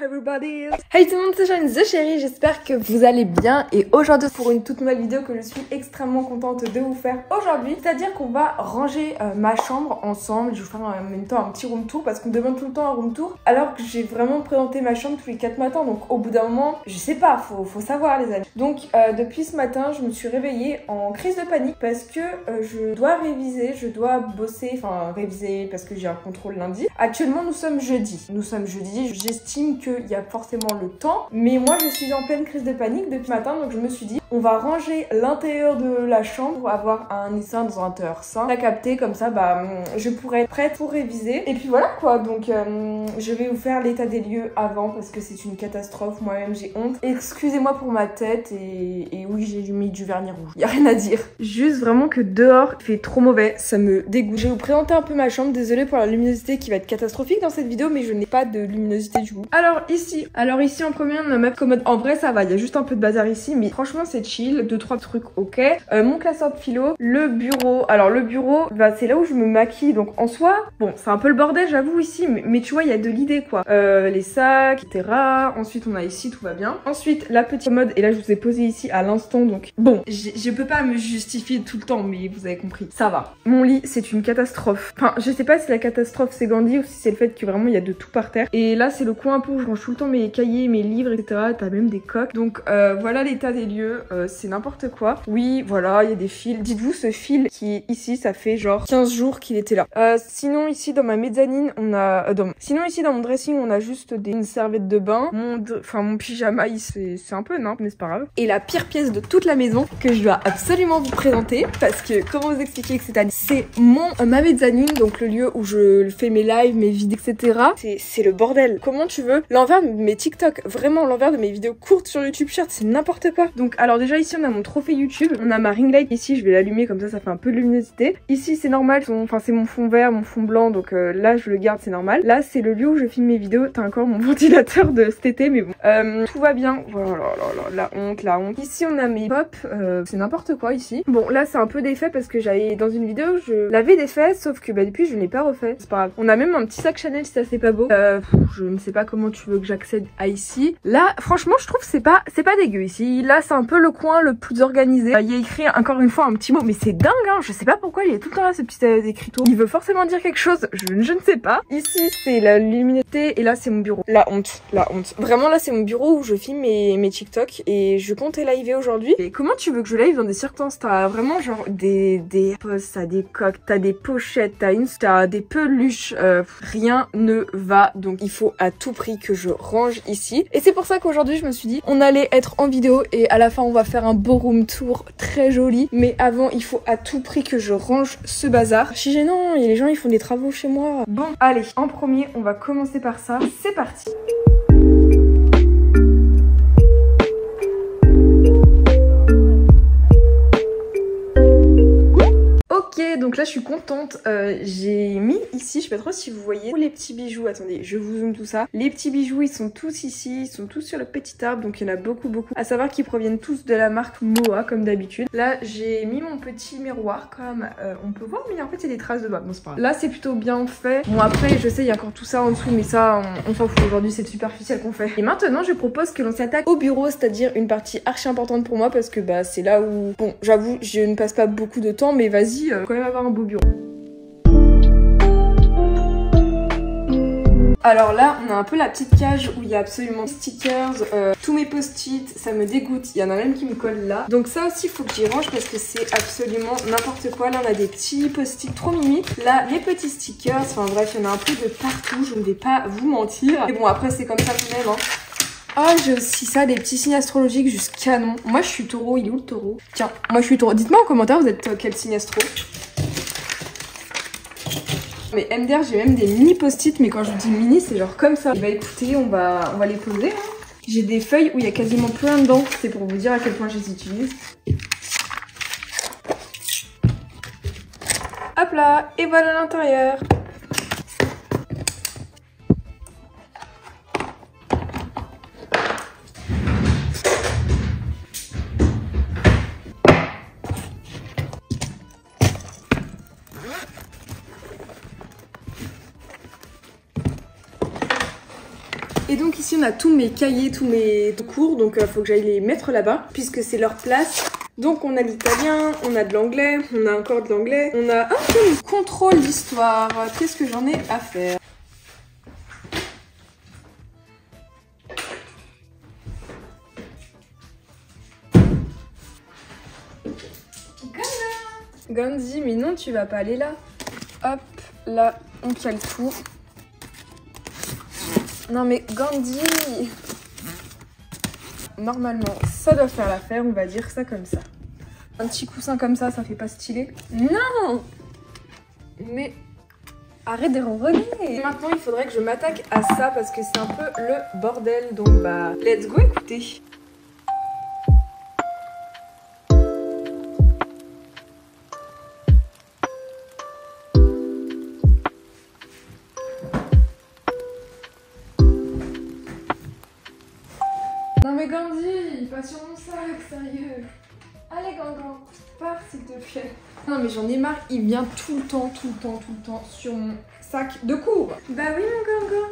everybody. Hey tout le monde, c'est Jeanne The Chérie, j'espère que vous allez bien et aujourd'hui pour une toute nouvelle vidéo que je suis extrêmement contente de vous faire aujourd'hui, c'est-à-dire qu'on va ranger ma chambre ensemble. Je vais vous faire en même temps un petit room tour parce qu'on me demande tout le temps un room tour alors que j'ai vraiment présenté ma chambre tous les 4 matins, donc au bout d'un moment, je sais pas, faut savoir les amis. Donc depuis ce matin, je me suis réveillée en crise de panique parce que je dois réviser, je dois bosser, enfin réviser parce que j'ai un contrôle lundi. Actuellement nous sommes jeudi, j'estime qu'il y a forcément le temps, mais moi je suis en pleine crise de panique depuis ce matin, donc je me suis dit on va ranger l'intérieur de la chambre pour avoir un essaim dans un intérieur sain. T'as capté, comme ça je pourrais être prête pour réviser. Et puis voilà quoi, donc je vais vous faire l'état des lieux avant parce que c'est une catastrophe, moi-même j'ai honte. Excusez-moi pour ma tête et oui j'ai mis du vernis rouge, y a rien à dire. Juste vraiment que dehors il fait trop mauvais, ça me dégoûte. Je vais vous présenter un peu ma chambre, désolée pour la luminosité qui va être catastrophique dans cette vidéo, mais je n'ai pas de luminosité du coup. Alors ici en premier on a ma commode, en vrai ça va, il y a juste un peu de bazar ici, mais franchement c'est chill, 2-3 trucs ok. Mon classeur de philo, le bureau, alors le bureau, c'est là où je me maquille, donc en soi, bon c'est un peu le bordel j'avoue ici, mais tu vois il y a de l'idée quoi. Les sacs, etc. Ensuite on a ici, tout va bien. Ensuite la petite commode, et là je vous ai posé ici à l'instant, donc bon, je peux pas me justifier tout le temps, mais vous avez compris, ça va. Mon lit c'est une catastrophe, enfin je sais pas si la catastrophe c'est Gandhi ou si c'est le fait que vraiment il y a de tout par terre. Et là c'est le coin un peu où je range tout le temps mes cahiers, mes livres, etc. T'as même des coques. Donc voilà l'état des lieux, c'est n'importe quoi. Oui voilà, il y a des fils. Dites-vous ce fil qui est ici, ça fait genre 15 jours qu'il était là. Sinon ici dans ma mezzanine, on a... Sinon ici dans mon dressing, on a juste une serviette de bain. Mon pyjama, c'est un peu nimp, mais c'est pas grave. Et la pire pièce de toute la maison que je dois absolument vous présenter, parce que comment vous expliquer que c'est ma mezzanine, donc le lieu où je fais mes lives, mes vidéos, etc. C'est le bordel. Comment tu veux? L'envers de mes TikTok, vraiment l'envers de mes vidéos courtes sur YouTube Short, c'est n'importe quoi. Donc alors déjà ici on a mon trophée YouTube, on a ma ring light ici, je vais l'allumer comme ça fait un peu de luminosité. Ici c'est normal, c'est mon fond vert, mon fond blanc, donc là je le garde, c'est normal. Là c'est le lieu où je filme mes vidéos, t'as encore mon ventilateur de cet été, mais bon. Tout va bien. Voilà, la honte. Ici on a mes pop, c'est n'importe quoi ici. Bon là c'est un peu défait parce que j'avais dans une vidéo, je l'avais défait, sauf que depuis je ne l'ai pas refait. C'est pas grave. On a même un petit sac Chanel si ça c'est pas beau. Je ne sais pas comment tu veux que j'accède à ici. Là franchement je trouve c'est pas dégueu ici. Là c'est un peu le coin le plus organisé. Il y a écrit encore une fois un petit mot, mais c'est dingue hein. Je sais pas pourquoi il est tout le temps là ce petit écriteau. Il veut forcément dire quelque chose, je ne sais pas. Ici c'est la luminosité et là c'est mon bureau. La honte. Vraiment là c'est mon bureau où je filme mes TikTok et je comptais live aujourd'hui. Et comment tu veux que je live dans des circonstances? T'as vraiment genre des posts, t'as des coques, t'as des pochettes, t'as des peluches, rien ne va, donc il faut à tout prix que je range ici. Et c'est pour ça qu'aujourd'hui je me suis dit on allait être en vidéo et à la fin on va faire un beau room tour très joli, mais avant il faut à tout prix que je range ce bazar. Je suis gênant, les gens ils font des travaux chez moi. Bon allez, en premier on va commencer par ça, c'est parti. Ok, donc là je suis contente, j'ai mis ici, je sais pas trop si vous voyez, les petits bijoux, attendez, je vous zoome tout ça. Les petits bijoux ils sont tous ici, ils sont tous sur le petit arbre, donc il y en a beaucoup, à savoir qu'ils proviennent tous de la marque Moa comme d'habitude. Là j'ai mis mon petit miroir comme on peut voir, mais en fait il y a des traces de doigts, bon c'est pas grave. Là c'est plutôt bien fait, bon après je sais il y a encore tout ça en dessous, mais ça on s'en fout, aujourd'hui c'est le superficiel qu'on fait. Et maintenant je propose que l'on s'attaque au bureau, c'est-à-dire une partie archi importante pour moi parce que c'est là où, bon j'avoue je ne passe pas beaucoup de temps, mais vas-y, quand même avoir un beau bureau. Alors là, on a un peu la petite cage où il y a absolument des stickers, tous mes post-it, ça me dégoûte, il y en a même qui me collent là. Donc ça aussi, il faut que j'y range parce que c'est absolument n'importe quoi. Là, on a des petits post-it trop mimi. Là, les petits stickers, enfin bref, il y en a un peu de partout, je ne vais pas vous mentir. Et bon, après, c'est comme ça qu'on aime, hein. Ah, j'ai aussi ça, des petits signes astrologiques juste canon. Moi, je suis taureau, il est où le taureau? Tiens, moi, je suis taureau. Dites-moi en commentaire, vous êtes quel signe astro? Mais MDR, j'ai même des mini post-it, mais quand je dis mini, c'est genre comme ça. Et bah écoutez, on va les poser. Hein. J'ai des feuilles où il y a quasiment plus rien dedans. C'est pour vous dire à quel point je les utilise. Hop là, et voilà l'intérieur. Et donc ici on a tous mes cahiers, tous mes cours, donc faut que j'aille les mettre là-bas puisque c'est leur place. Donc on a l'italien, on a de l'anglais, on a encore de l'anglais, on a un peu de contrôle d'histoire. Qu'est-ce que j'en ai à faire? Gandhi, mais non, tu vas pas aller là. Hop, là, on cale tout. Non mais Gandhi, normalement, ça doit faire l'affaire, on va dire ça comme ça. Un petit coussin comme ça fait pas stylé. Non! Mais arrête de renvoyer. Maintenant, il faudrait que je m'attaque à ça parce que c'est un peu le bordel. Donc bah, let's go écouter. Non mais Gandhi, pas sur mon sac, sérieux. Allez Gangan, pars s'il te plaît. Non mais j'en ai marre, il vient tout le temps sur mon sac de cours. Bah oui mon Gangan.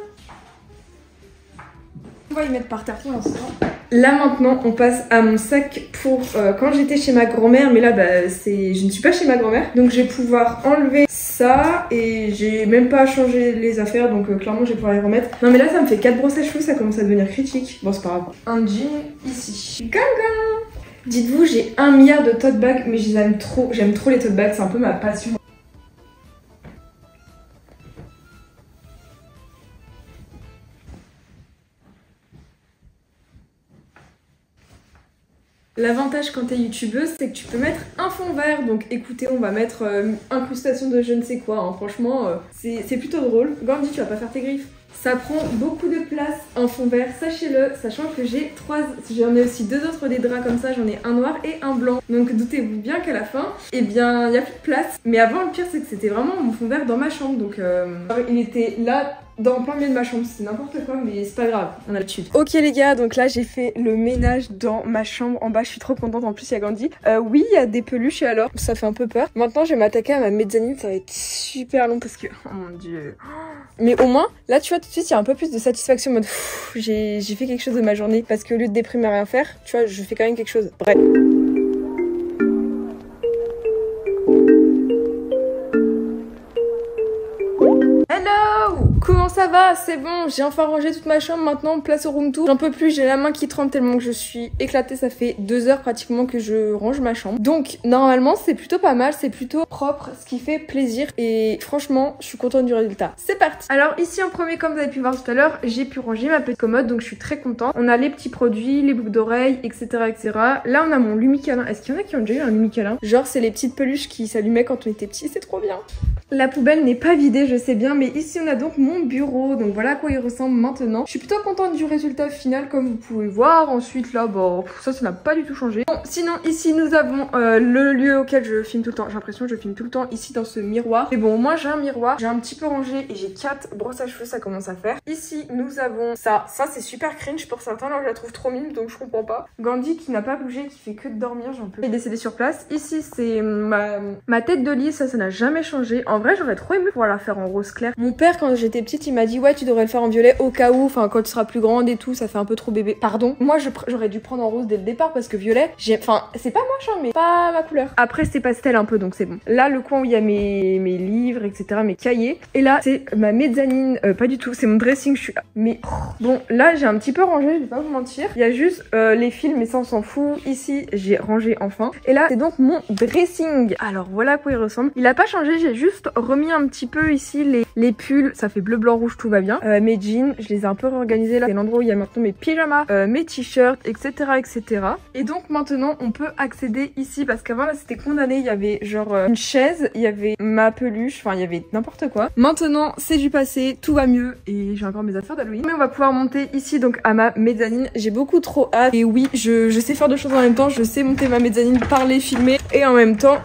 On va y mettre par terre pour l'instant. Là maintenant on passe à mon sac pour quand j'étais chez ma grand-mère. Mais là bah, je ne suis pas chez ma grand-mère. Donc je vais pouvoir enlever ça. Et j'ai même pas changé les affaires. Donc clairement je vais pouvoir les remettre. Non mais là ça me fait 4 brosses à cheveux. Ça commence à devenir critique. Bon c'est pas grave. Un jean ici. Gangan. Dites-vous j'ai 1 milliard de tote bags. Mais je les aime trop. J'aime trop les tote bags. C'est un peu ma passion. L'avantage quand t'es youtubeuse, c'est que tu peux mettre un fond vert. Donc écoutez, on va mettre incrustation de je ne sais quoi. Hein. Franchement, c'est plutôt drôle. Gandhi, tu vas pas faire tes griffes. Ça prend beaucoup de place, un fond vert, sachez-le, sachant que j'en ai aussi 2 autres des draps comme ça, j'en ai un noir et un blanc. Donc doutez-vous bien qu'à la fin, eh bien, il n'y a plus de place. Mais avant, le pire, c'est que c'était vraiment mon fond vert dans ma chambre. Donc il était là dans plein milieu de ma chambre, c'est n'importe quoi, mais c'est pas grave, on a l'habitude. Ok les gars, donc là j'ai fait le ménage dans ma chambre en bas, je suis trop contente, en plus il y a Gandhi. Oui, il y a des peluches et alors, ça fait un peu peur. Maintenant je vais m'attaquer à ma mezzanine, ça va être super long parce que, oh mon dieu. Mais au moins, là tu vois tout de suite il y a un peu plus de satisfaction en mode, j'ai fait quelque chose de ma journée. Parce qu'au lieu de déprimer à rien faire, tu vois, je fais quand même quelque chose. Bref. Comment ça va? C'est bon, j'ai enfin rangé toute ma chambre, maintenant place au room tour. J'en peux plus, j'ai la main qui tremble tellement que je suis éclatée, ça fait 2 heures pratiquement que je range ma chambre. Donc normalement c'est plutôt pas mal, c'est plutôt propre, ce qui fait plaisir et franchement je suis contente du résultat. C'est parti. Alors ici en premier, comme vous avez pu voir tout à l'heure, j'ai pu ranger ma petite commode, donc je suis très contente. On a les petits produits, les boucles d'oreilles, etc., etc. Là on a mon lumicalin. Est-ce qu'il y en a qui ont déjà eu un lumicalin? Genre c'est les petites peluches qui s'allumaient quand on était petit, c'est trop bien. La poubelle n'est pas vidée, je sais bien, mais ici on a donc mon bureau, donc voilà à quoi il ressemble maintenant. Je suis plutôt contente du résultat final comme vous pouvez voir. Ensuite là, bon, ça n'a pas du tout changé. Bon, sinon ici nous avons le lieu auquel je filme tout le temps. J'ai l'impression que je filme tout le temps ici dans ce miroir. Mais bon, moi j'ai un miroir, j'ai un petit peu rangé et j'ai 4 brosses à cheveux, ça commence à faire. Ici nous avons ça c'est super cringe pour certains, alors je la trouve trop mime donc je comprends pas. Gandhi qui n'a pas bougé, qui fait que de dormir, j'en peux. Il est décédé sur place. Ici c'est ma tête de lit, ça n'a jamais changé. En vrai j'aurais trop aimé pouvoir la faire en rose clair. Mon père quand j'étais petite il m'a dit ouais tu devrais le faire en violet au cas où, enfin quand tu seras plus grande et tout, ça fait un peu trop bébé. Pardon, moi j'aurais dû prendre en rose dès le départ parce que violet, enfin c'est pas moche hein, mais pas ma couleur. Après c'est pastel un peu donc c'est bon. Là le coin où il y a mes livres etc, mes cahiers, et là c'est ma mezzanine, pas du tout, c'est mon dressing, je suis mais bon là j'ai un petit peu rangé, je vais pas vous mentir. Il y a juste les fils mais ça on s'en fout. Ici j'ai rangé enfin et là c'est donc mon dressing. Alors voilà à quoi il ressemble. Il a pas changé, j'ai juste remis un petit peu ici les pulls, ça fait bleu blanc rouge, tout va bien. Mes jeans, je les ai un peu réorganisés là, c'est l'endroit où il y a maintenant mes pyjamas, mes t-shirts, etc., etc. Et donc maintenant on peut accéder ici parce qu'avant là c'était condamné, il y avait genre une chaise, il y avait ma peluche, enfin il y avait n'importe quoi. Maintenant c'est du passé, tout va mieux et j'ai encore mes affaires d'Halloween. Mais on va pouvoir monter ici donc à ma mezzanine, j'ai beaucoup trop hâte. Et oui, je sais faire 2 choses en même temps, je sais monter ma mezzanine, parler, filmer et en même temps.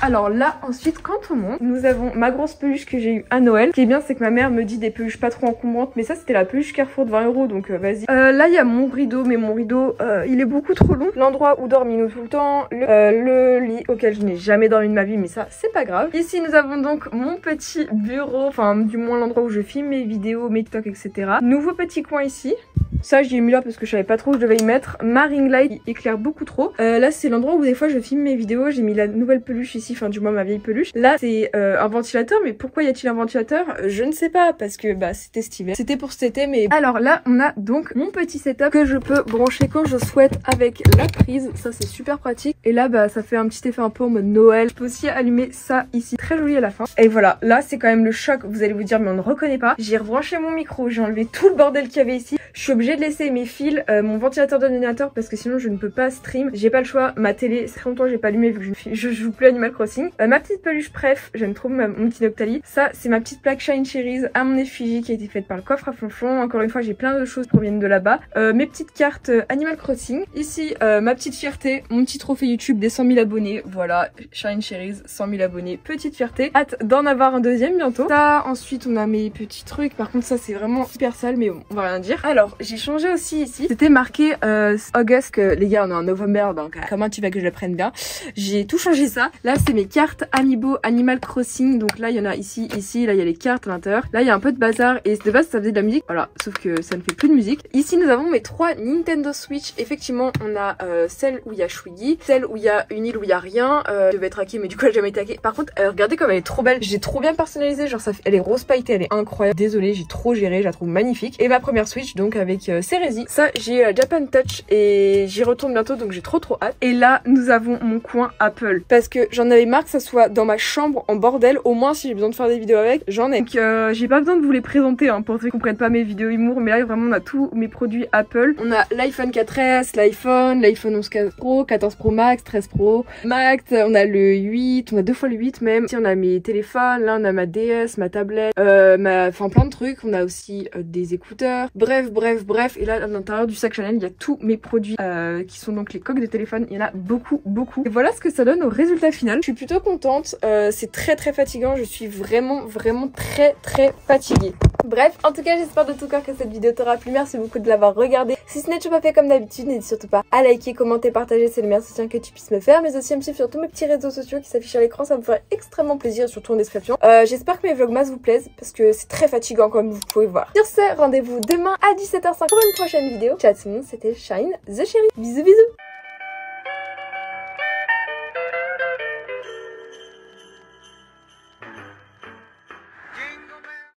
Alors là ensuite quand on monte, nous avons avons ma grosse peluche que j'ai eu à Noël. Ce qui est bien, c'est que ma mère me dit des peluches pas trop encombrantes, mais ça c'était la peluche Carrefour de 20 €, donc vas-y. Là il y a mon rideau, mais mon rideau il est beaucoup trop long. L'endroit où dort Minou tout le temps, le lit auquel je n'ai jamais dormi de ma vie, mais ça c'est pas grave. Ici nous avons donc mon petit bureau, enfin du moins l'endroit où je filme mes vidéos, mes TikTok, etc. Nouveau petit coin ici. Ça j'y ai mis là parce que je savais pas trop où je devais y mettre. Ma ring light qui éclaire beaucoup trop. Là c'est l'endroit où des fois je filme mes vidéos. J'ai mis la nouvelle peluche ici, enfin du moins ma vieille peluche. Là c'est un ventilateur, mais pourquoi y a-t-il un ventilateur? Je ne sais pas, parce que bah c'était cet hiver. C'était pour cet été, mais... Alors là on a donc mon petit setup que je peux brancher quand je souhaite avec la prise. Ça c'est super pratique. Et là bah ça fait un petit effet un peu en mode Noël. Je peux aussi allumer ça ici, très joli à la fin. Et voilà, là c'est quand même le choc. Vous allez vous dire mais on ne reconnaît pas. J'ai rebranché mon micro, j'ai enlevé tout le bordel qu'il y avait ici. Je suis obligée de laisser mes fils, mon ventilateur d'ordinateur parce que sinon je ne peux pas stream. J'ai pas le choix. Ma télé, c'est très longtemps que j'ai pas allumé vu que je joue plus Animal Crossing. Ma petite peluche Pref, j'aime trop mon petit Noctali. Ça c'est ma petite plaque Shine Cherries à mon effigie qui a été faite par le coffre à Flonflon. Encore une fois j'ai plein de choses qui proviennent de là-bas. Mes petites cartes Animal Crossing. Ici ma petite fierté, mon petit trophée YouTube des 100 000 abonnés. Voilà, Shine Cherries, 100 000 abonnés, petite fierté. Hâte d'en avoir un deuxième bientôt. Ça, ensuite on a mes petits trucs. Par contre ça c'est vraiment super sale, mais bon, on va rien dire. Alors j'ai changé aussi ici. C'était marqué August, que les gars on est en November, donc comment tu vas que je le prenne bien. J'ai tout changé ça. Là c'est mes cartes Amiibo Animal Crossing. Donc là il y en a ici, là il y a les cartes à l'intérieur. Là il y a un peu de bazar et de base ça faisait de la musique. Voilà, sauf que ça ne fait plus de musique. Ici nous avons mes 3 Nintendo Switch. Effectivement on a celle où il y a Shwiggy, celle où il y a une île où il y a rien. Je devais être hackée mais du coup elle n'a jamais été hackée. Par contre regardez comme elle est trop belle. J'ai trop bien personnalisé, genre ça fait... elle est rose pailletée, elle est incroyable. Désolée, j'ai trop géré, je la trouve magnifique. Et ma première Switch donc avec Cerezi. Ça j'ai la Japan Touch et j'y retourne bientôt donc j'ai trop hâte. Et là nous avons mon coin Apple parce que j'en avais marre que ça soit dans ma chambre en bordel. Au moins si j'ai besoin de faire des vidéos avec, j'en ai. Donc j'ai pas besoin de vous les présenter hein, pour ceux qui comprennent pas mes vidéos humour, mais là vraiment on a tous mes produits Apple. On a l'iPhone 4S, l'iPhone 11 Pro, 14 Pro Max, 13 Pro Max, on a le 8, on a 2 fois le 8 même. Ici on a mes téléphones, là on a ma DS, ma tablette, enfin plein de trucs. On a aussi des écouteurs, bref. Et là à l'intérieur du sac Chanel il y a tous mes produits qui sont donc les coques de téléphone. Il y en a beaucoup. Et voilà ce que ça donne au résultat final. Je suis plutôt contente, c'est très fatigant, je suis vraiment très fatiguée. Bref, en tout cas j'espère de tout cœur que cette vidéo t'aura plu. Merci beaucoup de l'avoir regardée. Si ce n'est toujours pas fait comme d'habitude, n'hésite surtout pas à liker, commenter, partager, c'est le meilleur soutien que tu puisses me faire. Mais aussi à me suivre sur tous mes petits réseaux sociaux qui s'affichent à l'écran, ça me ferait extrêmement plaisir, surtout en description. J'espère que mes vlogmas vous plaisent parce que c'est très fatigant comme vous pouvez voir. Sur ce, rendez-vous demain à 17h05 pour une prochaine vidéo. Ciao tout le monde, c'était Shine the Cherry. Bisous.